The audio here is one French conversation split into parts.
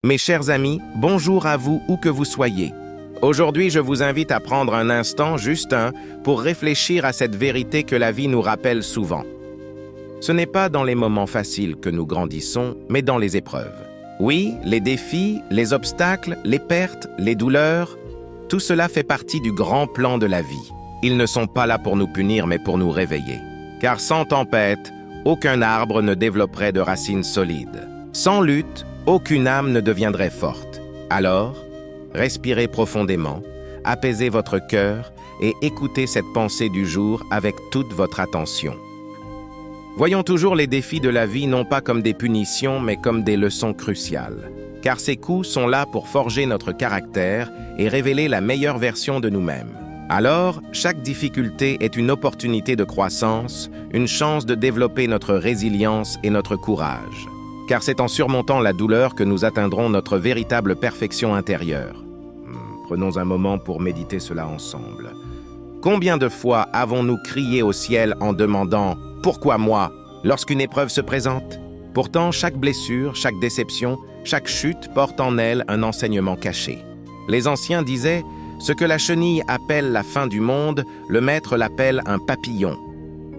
Mes chers amis, bonjour à vous où que vous soyez. Aujourd'hui, je vous invite à prendre un instant, juste un, pour réfléchir à cette vérité que la vie nous rappelle souvent. Ce n'est pas dans les moments faciles que nous grandissons, mais dans les épreuves. Oui, les défis, les obstacles, les pertes, les douleurs, tout cela fait partie du grand plan de la vie. Ils ne sont pas là pour nous punir, mais pour nous réveiller. Car sans tempête, aucun arbre ne développerait de racines solides. Sans lutte, aucune âme ne deviendrait forte. Alors, respirez profondément, apaisez votre cœur et écoutez cette pensée du jour avec toute votre attention. Voyons toujours les défis de la vie non pas comme des punitions, mais comme des leçons cruciales. Car ces coups sont là pour forger notre caractère et révéler la meilleure version de nous-mêmes. Alors, chaque difficulté est une opportunité de croissance, une chance de développer notre résilience et notre courage. Car c'est en surmontant la douleur que nous atteindrons notre véritable perfection intérieure. Prenons un moment pour méditer cela ensemble. Combien de fois avons-nous crié au ciel en demandant « Pourquoi moi ?» lorsqu'une épreuve se présente? Pourtant, chaque blessure, chaque déception, chaque chute porte en elle un enseignement caché. Les anciens disaient « Ce que la chenille appelle la fin du monde, le maître l'appelle un papillon ».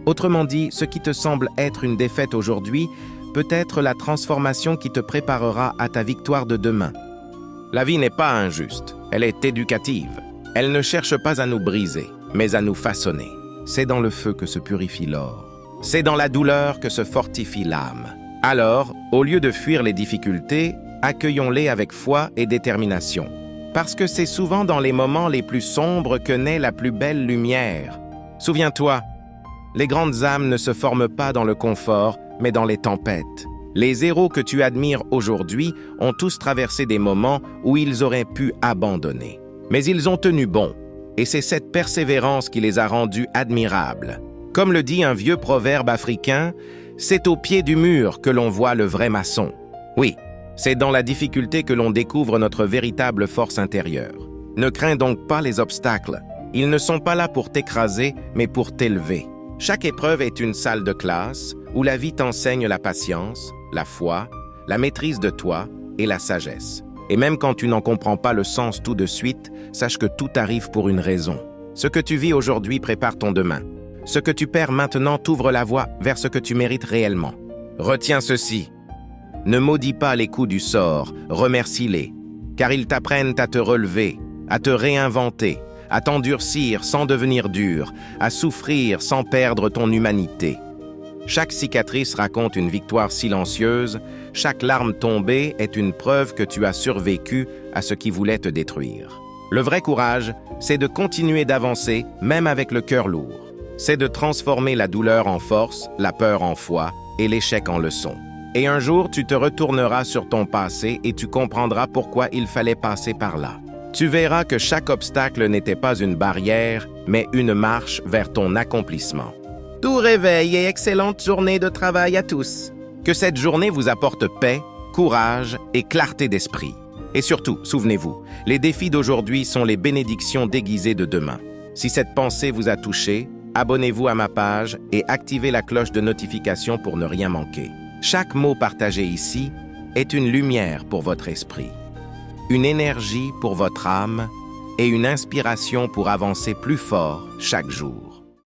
Autrement dit, ce qui te semble être une défaite aujourd'hui peut être la transformation qui te préparera à ta victoire de demain. La vie n'est pas injuste, elle est éducative. Elle ne cherche pas à nous briser, mais à nous façonner. C'est dans le feu que se purifie l'or. C'est dans la douleur que se fortifie l'âme. Alors, au lieu de fuir les difficultés, accueillons-les avec foi et détermination. Parce que c'est souvent dans les moments les plus sombres que naît la plus belle lumière. Souviens-toi, les grandes âmes ne se forment pas dans le confort, mais dans les tempêtes. Les héros que tu admires aujourd'hui ont tous traversé des moments où ils auraient pu abandonner. Mais ils ont tenu bon, et c'est cette persévérance qui les a rendus admirables. Comme le dit un vieux proverbe africain, c'est au pied du mur que l'on voit le vrai maçon. Oui, c'est dans la difficulté que l'on découvre notre véritable force intérieure. Ne crains donc pas les obstacles. Ils ne sont pas là pour t'écraser, mais pour t'élever. Chaque épreuve est une salle de classe où la vie t'enseigne la patience, la foi, la maîtrise de toi et la sagesse. Et même quand tu n'en comprends pas le sens tout de suite, sache que tout arrive pour une raison. Ce que tu vis aujourd'hui prépare ton demain. Ce que tu perds maintenant t'ouvre la voie vers ce que tu mérites réellement. Retiens ceci. Ne maudis pas les coups du sort, remercie-les, car ils t'apprennent à te relever, à te réinventer, à t'endurcir sans devenir dur, à souffrir sans perdre ton humanité. Chaque cicatrice raconte une victoire silencieuse, chaque larme tombée est une preuve que tu as survécu à ce qui voulait te détruire. Le vrai courage, c'est de continuer d'avancer, même avec le cœur lourd. C'est de transformer la douleur en force, la peur en foi et l'échec en leçon. Et un jour, tu te retourneras sur ton passé et tu comprendras pourquoi il fallait passer par là. Tu verras que chaque obstacle n'était pas une barrière, mais une marche vers ton accomplissement. Tout réveil et excellente journée de travail à tous. Que cette journée vous apporte paix, courage et clarté d'esprit. Et surtout, souvenez-vous, les défis d'aujourd'hui sont les bénédictions déguisées de demain. Si cette pensée vous a touché, abonnez-vous à ma page et activez la cloche de notification pour ne rien manquer. Chaque mot partagé ici est une lumière pour votre esprit, une énergie pour votre âme et une inspiration pour avancer plus fort chaque jour.